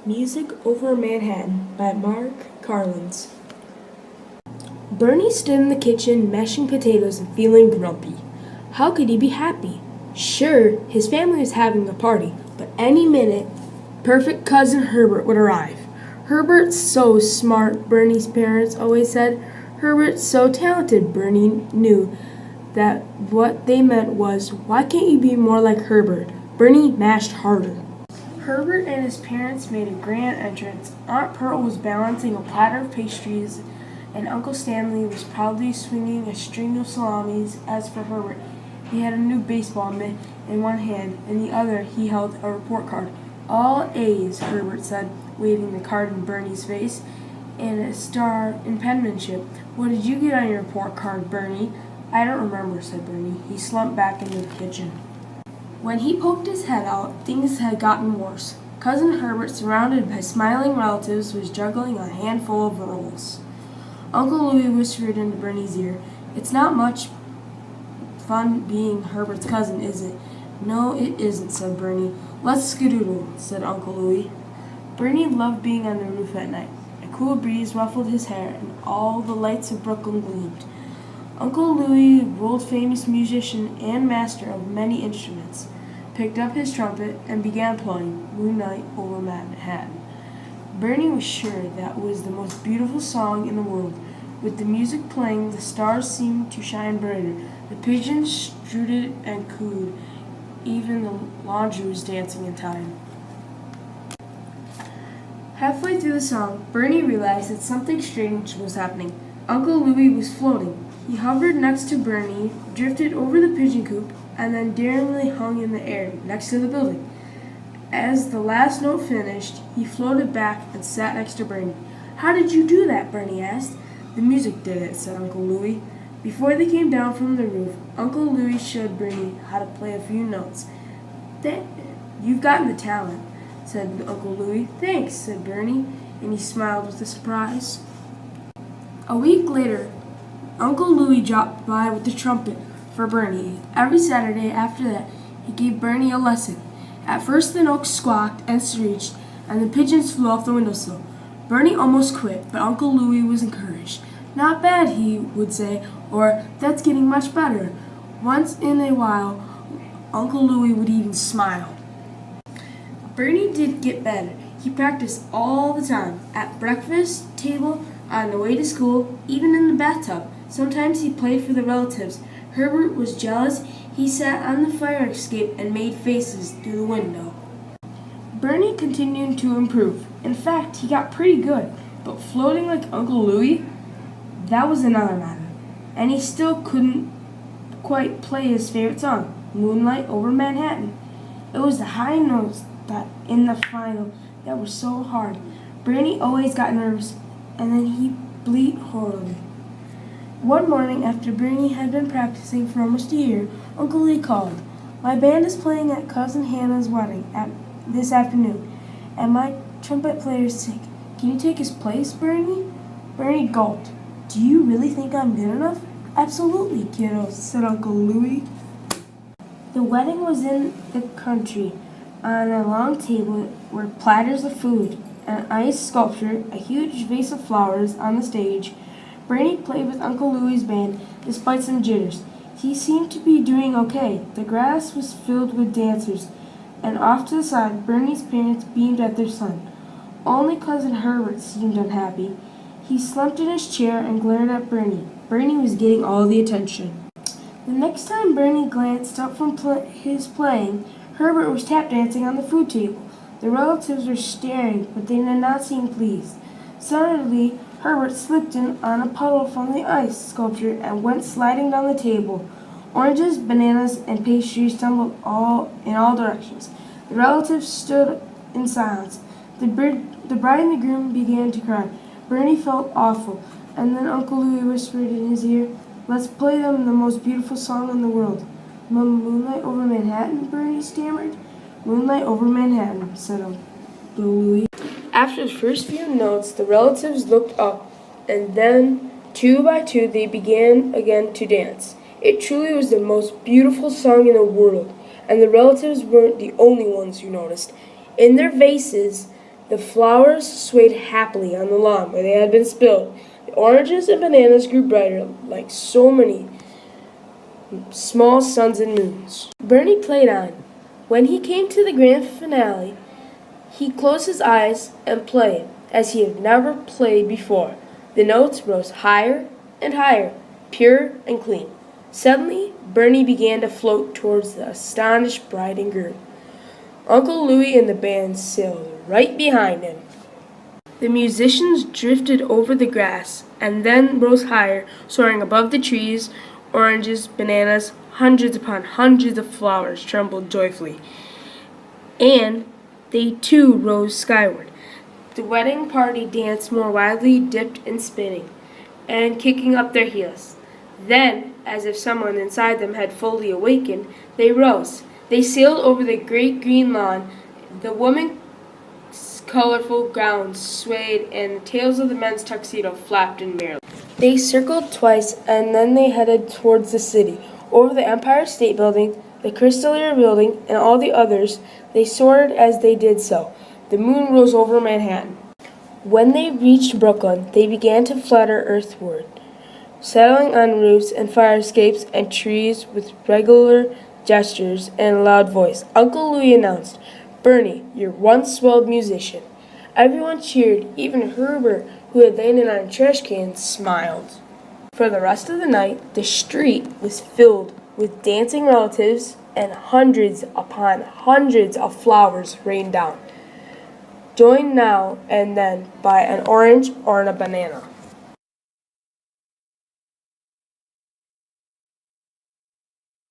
Music Over Manhattan by Mark Carlins. Bernie stood in the kitchen mashing potatoes and feeling grumpy. How could he be happy? Sure, his family was having a party, but any minute, perfect cousin Herbert would arrive. Herbert's so smart, Bernie's parents always said. Herbert's so talented, Bernie knew that what they meant was, why can't you be more like Herbert? Bernie mashed harder. Herbert and his parents made a grand entrance. Aunt Pearl was balancing a platter of pastries, and Uncle Stanley was proudly swinging a string of salamis. As for Herbert, he had a new baseball mitt in one hand. In the other, he held a report card. All A's, Herbert said, waving the card in Bernie's face, and a star in penmanship. What did you get on your report card, Bernie? I don't remember, said Bernie. He slumped back into the kitchen. When he poked his head out, things had gotten worse. Cousin Herbert, surrounded by smiling relatives, was juggling a handful of rolls. Uncle Louis whispered into Bernie's ear, "It's not much fun being Herbert's cousin, is it?" "No, it isn't," said Bernie. "Let's skedoodle," said Uncle Louis. Bernie loved being on the roof at night. A cool breeze ruffled his hair, and all the lights of Brooklyn gleamed. Uncle Louis, world-famous musician and master of many instruments, picked up his trumpet and began playing Moonlight Over Manhattan. Bernie was sure that was the most beautiful song in the world. With the music playing, the stars seemed to shine brighter. The pigeons strutted and cooed. Even the laundry was dancing in time. Halfway through the song, Bernie realized that something strange was happening. Uncle Louis was floating. He hovered next to Bernie, drifted over the pigeon coop, and then daringly hung in the air next to the building. As the last note finished, he floated back and sat next to Bernie. "How did you do that?" Bernie asked. "The music did it," said Uncle Louis. Before they came down from the roof, Uncle Louis showed Bernie how to play a few notes. "You've gotten the talent," said Uncle Louis. "Thanks," said Bernie, and he smiled with a surprise. A week later, Uncle Louis dropped by with the trumpet for Bernie. Every Saturday after that, he gave Bernie a lesson. At first the notes squawked and screeched, and the pigeons flew off the windowsill. Bernie almost quit, but Uncle Louis was encouraged. "Not bad," he would say, or "That's getting much better." Once in a while, Uncle Louis would even smile. Bernie did get better. He practiced all the time, at breakfast table, on the way to school, even in the bathtub. Sometimes he played for the relatives. Herbert was jealous. He sat on the fire escape and made faces through the window. Bernie continued to improve. In fact, he got pretty good. But floating like Uncle Louis, that was another matter. And he still couldn't quite play his favorite song, Moonlight Over Manhattan. It was the high notes that in the final that were so hard. Bernie always got nervous, and then he bleat horribly. One morning, after Bernie had been practicing for almost a year, Uncle Lee called. "My band is playing at Cousin Hannah's wedding this afternoon, and my trumpet player is sick. Can you take his place, Bernie?" Bernie gulped. "Do you really think I'm good enough?" "Absolutely, kiddo," said Uncle Louis. The wedding was in the country. On a long table were platters of food, an ice sculpture, a huge vase of flowers on the stage. Bernie played with Uncle Louie's band despite some jitters. He seemed to be doing okay. The grass was filled with dancers, and off to the side, Bernie's parents beamed at their son. Only Cousin Herbert seemed unhappy. He slumped in his chair and glared at Bernie. Bernie was getting all the attention. The next time Bernie glanced up from his playing, Herbert was tap dancing on the food table. The relatives were staring, but they did not seem pleased. Suddenly, Herbert slipped in on a puddle from the ice sculpture and went sliding down the table. Oranges, bananas, and pastries tumbled in all directions. The relatives stood in silence. The bride and the groom began to cry. Bernie felt awful, and then Uncle Louis whispered in his ear, "Let's play them the most beautiful song in the world." "Moonlight Over Manhattan," Bernie stammered. "Moonlight Over Manhattan," said Uncle Louis. After the first few notes, the relatives looked up, and then, two by two, they began again to dance. It truly was the most beautiful song in the world, and the relatives weren't the only ones who noticed. In their vases, The flowers swayed happily on the lawn where they had been spilled. The oranges and bananas grew brighter like so many small suns and moons. Bernie played on. When he came to the grand finale, he closed his eyes and played as he had never played before. The notes rose higher and higher, pure and clean. Suddenly, Bernie began to float towards the astonished bride and groom. Uncle Louis and the band sailed right behind him. The musicians drifted over the grass and then rose higher, soaring above the trees. Oranges, bananas, hundreds upon hundreds of flowers trembled joyfully. And they too rose skyward. The wedding party danced more wildly, dipped and spinning, and kicking up their heels. Then, as if someone inside them had fully awakened, they rose. They sailed over the great green lawn. The women's colorful gowns swayed, and the tails of the men's tuxedo flapped in merrily. They circled twice, and then they headed towards the city. Over the Empire State Building, the Chrysler Building, and all the others, they soared as they did so. The moon rose over Manhattan. When they reached Brooklyn, they began to flutter earthward, settling on roofs and fire escapes and trees with regular gestures and a loud voice. Uncle Louis announced, "Bernie, your one swelled musician." Everyone cheered. Even Herbert, who had landed on a trash can, smiled. For the rest of the night, the street was filled with dancing relatives, and hundreds upon hundreds of flowers rained down, joined now and then by an orange or a banana.